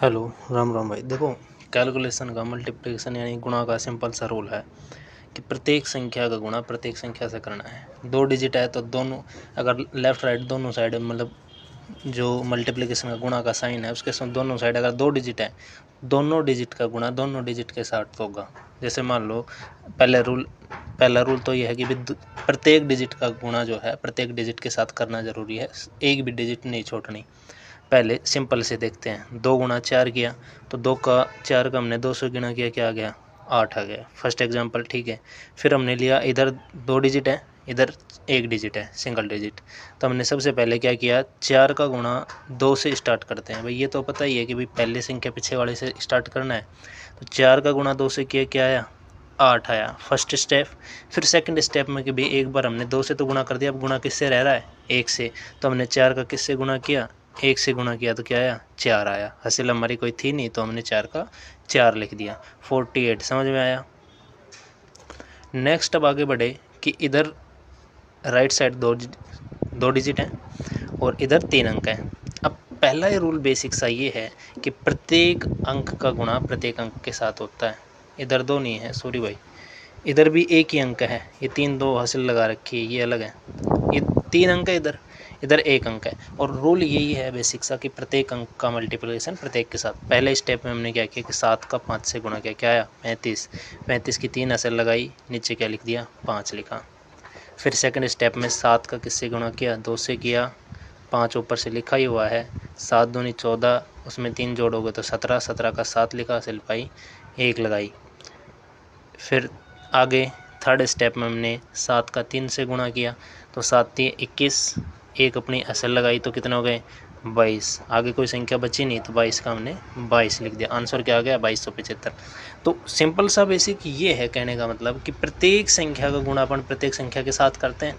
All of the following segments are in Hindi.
हेलो, राम राम भाई। देखो, कैलकुलेशन का मल्टीप्लिकेशन यानी गुणा का सिंपल सा रूल है कि प्रत्येक संख्या का गुणा प्रत्येक संख्या से करना है। 2 डिजिट है तो दोनों, अगर लेफ्ट राइट दोनों साइड मतलब जो मल्टीप्लिकेशन का गुणा का साइन है उसके दोनों साइड अगर 2 डिजिट है, दोनों डिजिट का गुणा दोनों डिजिट के साथ होगा। जैसे मान लो पहला रूल तो ये है कि प्रत्येक डिजिट का गुणा जो है प्रत्येक डिजिट के साथ करना जरूरी है, एक भी डिजिट नहीं छोड़नी। पहले सिंपल से देखते हैं, 2 गुणा 4 किया तो 2 का 4 का हमने 2 से गुणा किया, क्या आ गया 8 आ गया। फर्स्ट एग्जांपल ठीक है। फिर हमने लिया इधर 2 डिजिट है, इधर 1 डिजिट है सिंगल डिजिट, तो हमने सबसे पहले क्या किया 4 का गुणा 2 से स्टार्ट करते हैं। भाई ये तो पता ही है कि भाई पहले संख्या पीछे वाले से स्टार्ट करना है, तो 4 का गुणा 2 से किया, क्या आया 8 आया फर्स्ट स्टेप। फिर सेकंड स्टेप में कि भाई एक बार हमने 2 से तो गुणा कर दिया, अब गुणा किससे रह रहा है 1 से, तो हमने 4 का किससे गुणा किया 1 से गुणा किया, तो क्या आया 4 आया। हासिल हमारी कोई थी नहीं तो हमने 4 का 4 लिख दिया, 48। समझ में आया। नेक्स्ट अब आगे बढ़े कि इधर राइट साइड दो डिजिट है और इधर 3 अंक है। अब पहला ये रूल बेसिक सा ये है कि प्रत्येक अंक का गुणा प्रत्येक अंक के साथ होता है। इधर 2 नहीं है, सॉरी भाई, इधर भी एक ही अंक है, ये 3 2 हासिल लगा रखी है, ये अलग है, ये 3 अंक है, इधर इधर 1 अंक है। और रूल यही है बेसिक सा कि प्रत्येक अंक का मल्टीप्लिकेशन प्रत्येक के साथ। पहले स्टेप में हमने क्या किया कि 7 का 5 से गुणा किया, क्या आया 35। 35 की 3 हासिल लगाई, नीचे क्या लिख दिया 5 लिखा। फिर सेकंड स्टेप में 7 का किससे गुणा किया 2 से किया, 5 ऊपर से लिखा ही हुआ है, 7 दूनी 14, उसमें 3 जोड़ोगे तो 17, 17 का 7 लिखा, हासिल पाई 1 लगाई। फिर आगे थर्ड स्टेप में हमने 7 का 3 से गुणा किया तो 7 3 21, एक अपनी असल लगाई तो कितने हो गए 22। आगे कोई संख्या बची नहीं तो 22 का हमने 22 लिख दिया। आंसर क्या आ गया 2275। तो सिंपल सा बेसिक ये है कहने का मतलब कि प्रत्येक संख्या का गुणा अपन प्रत्येक संख्या के साथ करते हैं,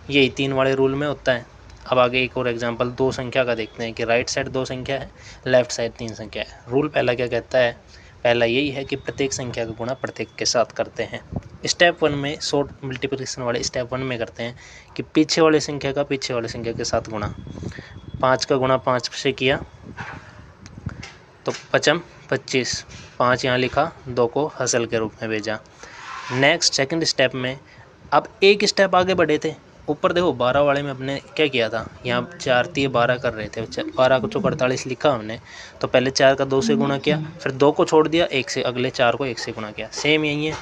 यही 3 वाले रूल में होता है। अब आगे एक और एग्जांपल 2 संख्या का देखते हैं कि राइट साइड 2 संख्या है, लेफ्ट साइड 3 संख्या है। रूल पहला क्या कहता है, पहला यही है कि प्रत्येक संख्या का गुणा प्रत्येक के साथ करते हैं। स्टेप 1 में शॉर्ट मल्टीप्लिकेशन वाले स्टेप 1 में करते हैं कि पीछे वाले संख्या का पीछे वाले संख्या के साथ गुणा। 5 का गुणा 5 से किया तो 5 25, 5 यहाँ लिखा, 2 को हसल के रूप में भेजा। नेक्स्ट सेकंड स्टेप में अब एक स्टेप आगे बढ़े थे, ऊपर देखो 12 वाले में अपने क्या किया था, यहाँ 4 थी 12 कर रहे थे, 12 को 48 लिखा हमने, तो पहले 4 का 2 से गुणा किया, फिर 2 को छोड़ दिया 1 से, अगले 4 को 1 से गुणा किया। सेम यही है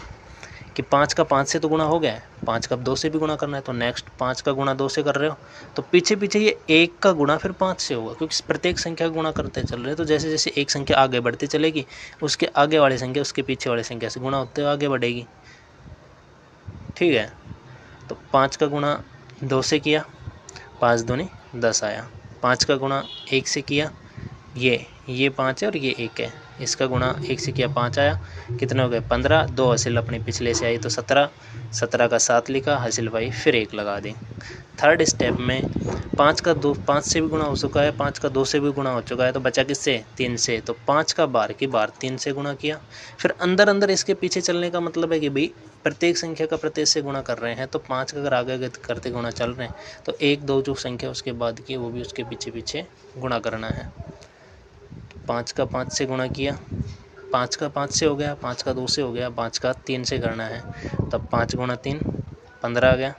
कि 5 का 5 से तो गुणा हो गया है, 5 का 2 से भी गुणा करना है, तो नेक्स्ट 5 का गुणा 2 से कर रहे हो तो पीछे पीछे ये 1 का गुणा फिर 5 से होगा, क्योंकि प्रत्येक संख्या का गुणा करते चल रहे हैं। तो जैसे जैसे एक संख्या आगे बढ़ती चलेगी उसके आगे वाली संख्या उसके पीछे वाली संख्या से गुणा होते हुए आगे बढ़ेगी। ठीक है, तो 5 का गुणा 2 से किया, 5 दूनी 10 आया। 5 का गुणा 1 से किया, ये 5 है और ये 1 है, इसका गुणा 1 से किया 5 आया, कितने हो गए 15, 2 हासिल अपने पिछले से आई तो 17, 17 का 7 लिखा, हासिल भाई फिर 1 लगा दें। थर्ड स्टेप में 5 से भी गुणा हो चुका है, 5 का 2 से भी गुणा हो चुका है, तो बचा किससे 3 से, तो 5 का बार की बार 3 से गुणा किया। फिर अंदर अंदर इसके पीछे चलने का मतलब है कि भाई प्रत्येक संख्या का प्रत्येक से गुणा कर रहे हैं, तो 5 का अगर आगे करते गुणा चल रहे हैं तो 1 2 जो संख्या उसके बाद की वो भी उसके पीछे पीछे गुणा करना है। 5 का 5 से गुणा किया, 5 का 5 से हो गया, 5 का 2 से हो गया, 5 का 3 से करना है, तब 5 गुणा 3 15 आ गया।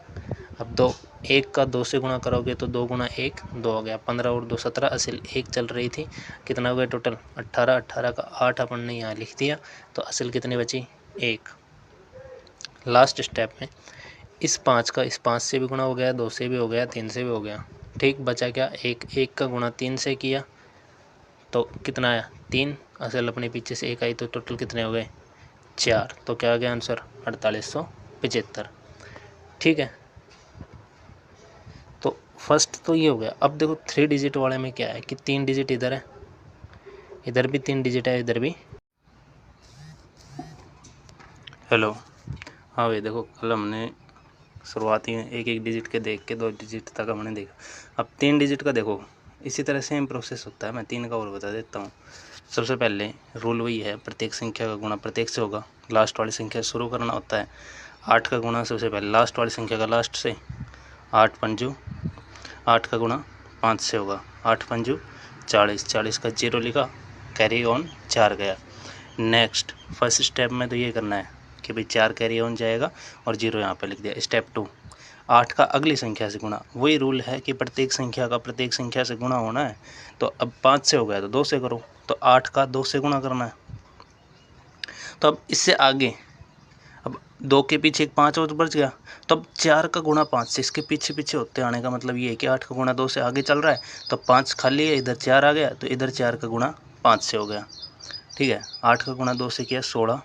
अब 1 का 2 से गुणा करोगे तो 2 गुणा 1 2 आ गया, 15 और 2 17, असल 1 चल रही थी, कितना हो गया टोटल 18, 18 का 8 अपन ने यहाँ लिख दिया, तो असल कितनी बची 1। लास्ट स्टेप में इस 5 का इस 5 से भी गुणा हो गया, 2 से भी हो गया, 3 से भी हो गया, ठीक बचा क्या 1 का गुणा 3 से किया तो कितना आया 3, असल अपने पीछे से 1 आई तो टोटल कितने हो गए 4, तो क्या आ गया आंसर 4875। ठीक है, तो फर्स्ट तो ये हो गया। अब देखो 3 डिजिट वाले में क्या है कि 3 डिजिट इधर है, इधर भी 3 डिजिट है, इधर भी। हेलो, हाँ भाई देखो कल हमने शुरुआती में एक एक डिजिट के देख के 2 डिजिट तक हमने देखा, अब 3 डिजिट का देखो इसी तरह सेम प्रोसेस होता है। मैं 3 का और बता देता हूँ। सबसे पहले रूल वही है, प्रत्येक संख्या का गुणा प्रत्येक से होगा, लास्ट वाली संख्या शुरू करना होता है। 8 का गुणा सबसे पहले लास्ट वाली संख्या का लास्ट से, 8 पंजू 8 का गुणा 5 से होगा, 8 पंजू 40, 40 का 0 लिखा, कैरी ऑन 4 गया। नेक्स्ट फर्स्ट स्टेप में तो ये करना है कि भाई 4 कैरी ऑन जाएगा और 0 यहाँ पे लिख दिया। स्टेप 2, 8 का अगली संख्या से गुणा। वही रूल है कि प्रत्येक संख्या का प्रत्येक संख्या से गुणा होना है। तो अब 5 से हो गया तो 2 से करो, तो 8 का 2 से गुणा करना है। तो अब इससे आगे, अब 2 के पीछे एक 5 और बच गया, तो अब 4 का गुणा 5 से इसके पीछे पीछे होते आने का मतलब ये है कि 8 का गुणा 2 से आगे चल रहा है, तो 5 खाली है, इधर 4 आ गया, तो इधर 4 का गुणा 5 से हो गया। ठीक है, 8 का गुणा 2 से किया 16,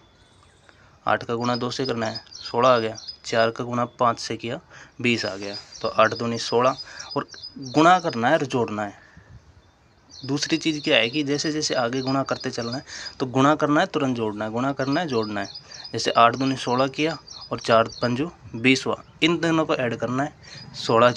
8 का गुणा 2 से करना है 16 आ गया, 4 का गुणा 5 से किया 20 आ गया, तो 8 दूनी 16। और गुणा करना है और जोड़ना है। दूसरी चीज़ क्या है कि जैसे जैसे आगे गुणा करते चलना है, तो गुणा करना है तुरंत जोड़ना है, गुणा करना है जोड़ना है। जैसे 8 दूनी 16 किया और 4 पंजू 20 हुआ, इन दोनों को ऐड करना है। 16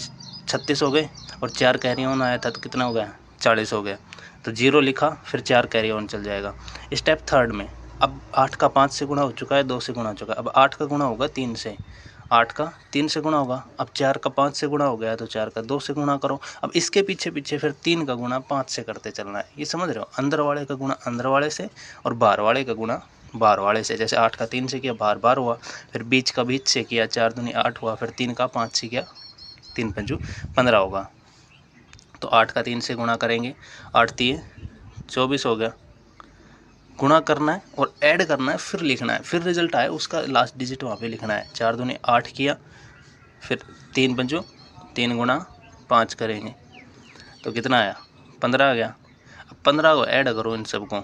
36 हो गए और 4 कैरी ऑन आया था तो कितना हो गया 40 हो गया। तो 0 लिखा, फिर 4 कैरी ऑन चल जाएगा। स्टेप 3 में अब 8 का 5 से गुणा हो चुका है, 2 से गुणा हो चुका है, अब 8 का गुणा होगा 3 से, 8 का 3 से गुणा होगा। अब 4 का 5 से गुणा हो गया तो 4 का 2 से गुणा करो। अब इसके पीछे पीछे फिर 3 का गुणा 5 से करते चलना है। ये समझ रहे हो, अंदर वाले का गुणा अंदर वाले से और बाहर वाले का गुणा बाहर वाले से। जैसे 8 का 3 से किया बाहर बार हुआ, फिर बीच का बीच से किया 4 दूनी 8 हुआ, फिर 3 का 5 से किया 3 पंजू 15 होगा। तो 8 का 3 से गुणा करेंगे, 8 3 24 हो गया। गुणा करना है और ऐड करना है, फिर लिखना है, फिर रिजल्ट आए उसका लास्ट डिजिट वहाँ पे लिखना है। 4 दूनी 8 किया, फिर 3 पंजो 3 गुणा 5 करेंगे तो कितना आया 15 आ गया। अब 15 को ऐड करो इन सबको,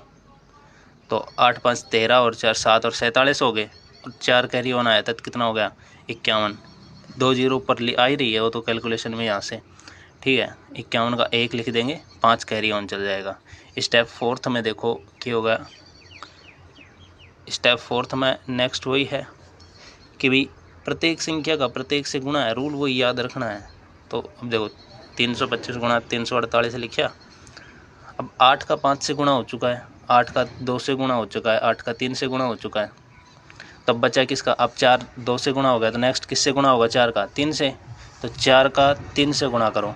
तो 8 5 13 और 4 7 और 47 हो गए, और 4 कैरी ऑन आया था तो कितना हो गया 51। 2 जीरो ऊपर आ ही रही है वो तो कैलकुलेशन में यहाँ से। ठीक है, 51 का 1 लिख देंगे, 5 कैरी ऑन चल जाएगा। स्टेप 4 में देखो क्या होगा। स्टेप 4 में नेक्स्ट वही है कि भाई प्रत्येक संख्या का प्रत्येक से गुणा है, रूल वही याद रखना है। तो अब देखो 325 गुणा 348 लिखा। अब 8 का 5 से गुणा हो चुका है, 8 का 2 से गुणा हो चुका है, 8 का 3 से गुणा हो चुका है, तब बचा किसका। अब 4 2 से गुणा हो गया तो नेक्स्ट किससे गुणा होगा 4 का 3 से, तो 4 का 3 से गुणा करो।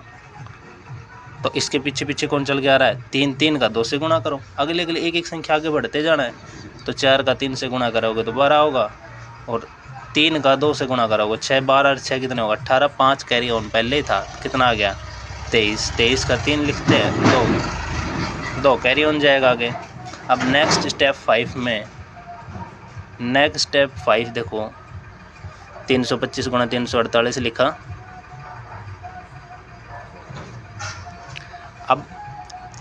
तो इसके पीछे पीछे कौन चल के आ रहा है 3, 3 का 2 से गुणा करो, अगले अगले एक एक संख्या आगे बढ़ते जाना है। तो 4 का 3 से गुणा करोगे तो 12 होगा, और 3 का 2 से गुणा करोगे 6, 12 और 6 कितने होगा 18, 5 कैरी ऑन पहले ही था, कितना आ गया 23, 23 का 3 लिखते हैं, 2 कैरी ऑन जाएगा आगे। अब नेक्स्ट स्टेप 5 में, नेक्स्ट स्टेप 5 देखो 325 गुणा 348 लिखा। अब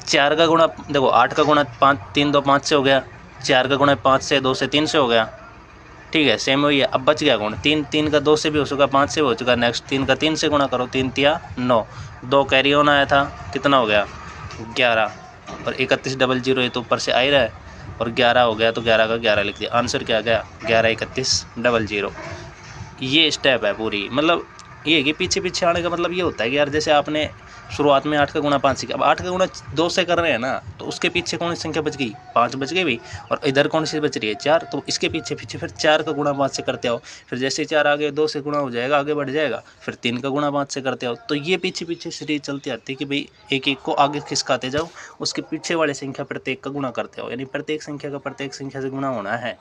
4 का गुणा देखो 8 का गुणा 5 3 2 5 से हो गया, 4 का गुणा 5 से 2 से 3 से हो गया। ठीक है, सेम वही है। अब बच गया गुण 3, 3 का 2 से भी हो चुका, 5 से भी हो चुका। नेक्स्ट 3 का 3 से गुणा करो, 3 तिया 9, 2 कैरी ऑन आया था, कितना हो गया 11, और 31 डबल जीरो ये तो ऊपर से आ ही रहा है, और 11 हो गया तो 11 का 11 लिख दिया। आंसर क्या गया 11 31 डबल जीरो। ये स्टेप है पूरी, मतलब ये है कि पीछे पीछे आने का मतलब ये होता है कि यार जैसे आपने शुरुआत में 8 का गुणा 5 सीखा, अब 8 का गुणा 2 से कर रहे हैं ना, तो उसके पीछे कौन सी संख्या बच गई 5 बच गई भी, और इधर कौन सी बच रही है 4, तो इसके पीछे पीछे फिर 4 का गुणा 5 से करते आओ, फिर जैसे 4 आगे 2 से गुणा हो जाएगा आगे बढ़ जाएगा, फिर 3 का गुणा 5 से करते आओ। तो ये पीछे पीछे सीरीज चलती आती है कि भाई एक एक को आगे खिसकाते जाओ, उसके पीछे वाले संख्या प्रत्येक का गुणा करते आओ, यानी प्रत्येक संख्या का प्रत्येक संख्या से गुणा होना है।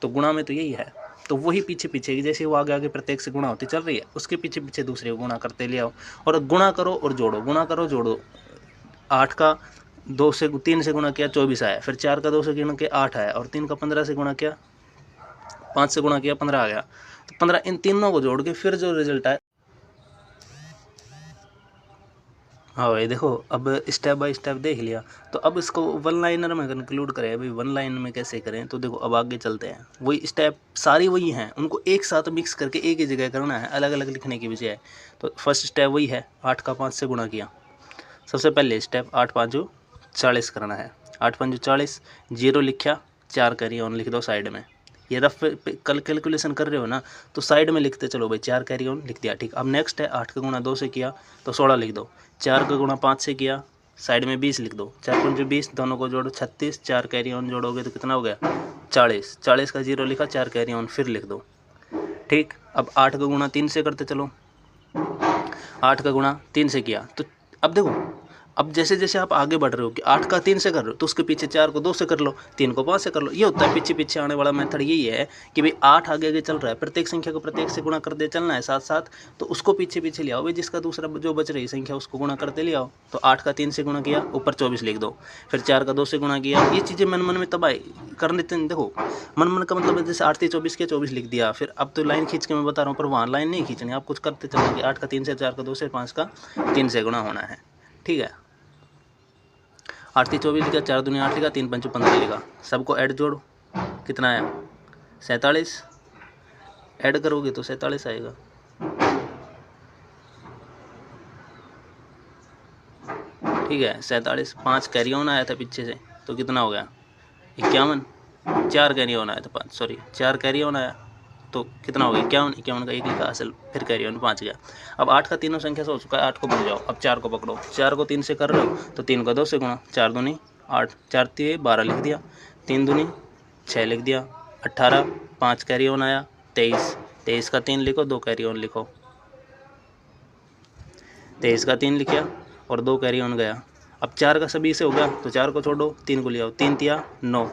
तो गुणा में तो यही है, तो वही पीछे पीछे की जैसे वो आगे आगे प्रत्येक से गुणा होती चल रही है, उसके पीछे पीछे दूसरे को गुणा करते ले आओ, और गुणा करो और जोड़ो, गुणा करो जोड़ो। 8 का 2 से 3 से गुणा किया 24 आया, फिर 4 का 2 से गुणा किया 8 आया, और 3 का 15 से गुणा किया 5 से गुणा किया 15 आ गया। तो 15 इन तीनों को जोड़ के फिर जो रिजल्ट आए। हाँ भाई देखो, अब स्टेप बाय स्टेप देख लिया, तो अब इसको वन लाइनर में कंक्लूड करें भाई, वन लाइन में कैसे करें। तो देखो अब आगे चलते हैं, वही स्टेप सारी वही हैं, उनको एक साथ मिक्स करके एक ही जगह करना है, अलग अलग लिखने की बजाय। तो फर्स्ट स्टेप वही है, 8 का 5 से गुणा किया। सबसे पहले स्टेप 8 5 40 करना है, 8 5 40, 0 लिखा, 4 कैरी ऑन लिख दो साइड में। ये रफ कल कैलकुलेशन कर रहे हो ना, तो साइड में लिखते चलो भाई, 4 कैरी ऑन लिख दिया। ठीक, अब नेक्स्ट है 8 का गुणा 2 से किया तो 16 लिख दो, 4 का गुणा 5 से किया साइड में 20 लिख दो, 4 5 20, दोनों को जोड़ो 36, 4 कैरी ऑन जोड़ोगे तो कितना हो गया 40, 40 का 0 लिखा, 4 कैरी ऑन फिर लिख दो। ठीक, अब 8 का गुणा 3 से करते चलो, 8 का गुणा 3 से किया, तो अब देखो अब जैसे जैसे आप आगे बढ़ रहे हो कि 8 का 3 से कर रहे हो तो उसके पीछे 4 को 2 से कर लो, 3 को 5 से कर लो। ये होता है पीछे पीछे आने वाला मेथड यही है कि भाई 8 आगे आगे चल रहा है, प्रत्येक संख्या को प्रत्येक से गुणा करते चलना है साथ साथ, तो उसको पीछे पीछे ले आओ भाई, जिसका दूसरा जो बच रही संख्या उसको गुणा करते ले आओ। तो 8 का 3 से गुणा किया, ऊपर 24 लिख दो, फिर 4 का 2 से गुणा किया। ये चीज़ें मन मन में तबाही कर लेते हैं। देखो मन मन का मतलब जैसे 8 3 24 के 24 लिख दिया, फिर अब तो लाइन खींच के मैं बता रहा हूँ, पर वहाँ लाइन नहीं खींचनी, आप कुछ करते चलना कि 8 का 3 से, 4 का 2 से, 5 का 3 से गुणा होना है। ठीक है, 8 3 24 लिखा, 4 दूनी 8 लिखा, 3 5 15 लिखा, सबको ऐड जोड़ो, कितना आया 47, ऐड करोगे तो 47 आएगा। ठीक है, 47, 5 कैरी ऑन आया था पीछे से तो कितना हो गया 51, 4 कैरी ऑन आया था 5, सॉरी 4 कैरी ऑन आया तो कितना हो गया 51, 51 का 1 लिखा असल, फिर कैरी ऑन 5 गया। अब 8 का तीनों संख्या से हो चुका है, 8 को भूल जाओ, अब 4 को पकड़ो, 4 को 3 से कर रहे हो तो 3 को 2 से गुणा, 4 दूनी 8, 4 3 12 लिख दिया, 3 दूनी 6 लिख दिया, 18, 5 कैरी ऑन आया 23, 23 का 3 लिखो, 2 कैरी ऑन लिखो, 23 का 3 लिखा और 2 कैरी ऑन गया। अब 4 का सभी से हो गया तो 4 को छोड़ो, 3 को ले आओ, 3 तिया 9,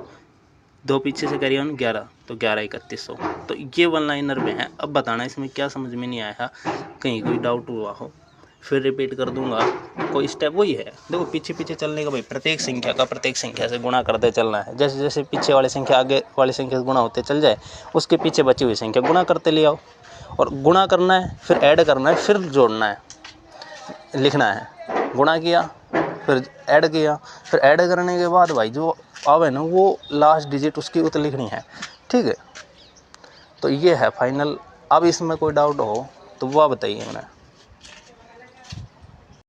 2 पीछे से कैरी ऑन 11, तो 11 3100। तो ये वन लाइनर में है। अब बताना इसमें क्या समझ में नहीं आया, कहीं कोई डाउट हुआ हो, फिर रिपीट कर दूंगा। कोई स्टेप वही है, देखो पीछे पीछे चलने का भाई, प्रत्येक संख्या का प्रत्येक संख्या से गुणा करते चलना है। जैसे जैसे पीछे वाली संख्या आगे वाली संख्या से गुणा होते चल जाए, उसके पीछे बची हुई संख्या गुणा करते ले आओ, और गुणा करना है, फिर ऐड करना है, फिर जोड़ना है, लिखना है। गुणा किया, फिर ऐड किया, फिर ऐड करने के बाद भाई जो आवे ना वो लास्ट डिजिट उसकी उत लिखनी है। ठीक है, तो ये है फाइनल। अब इसमें कोई डाउट हो तो वह बताइए मैंने।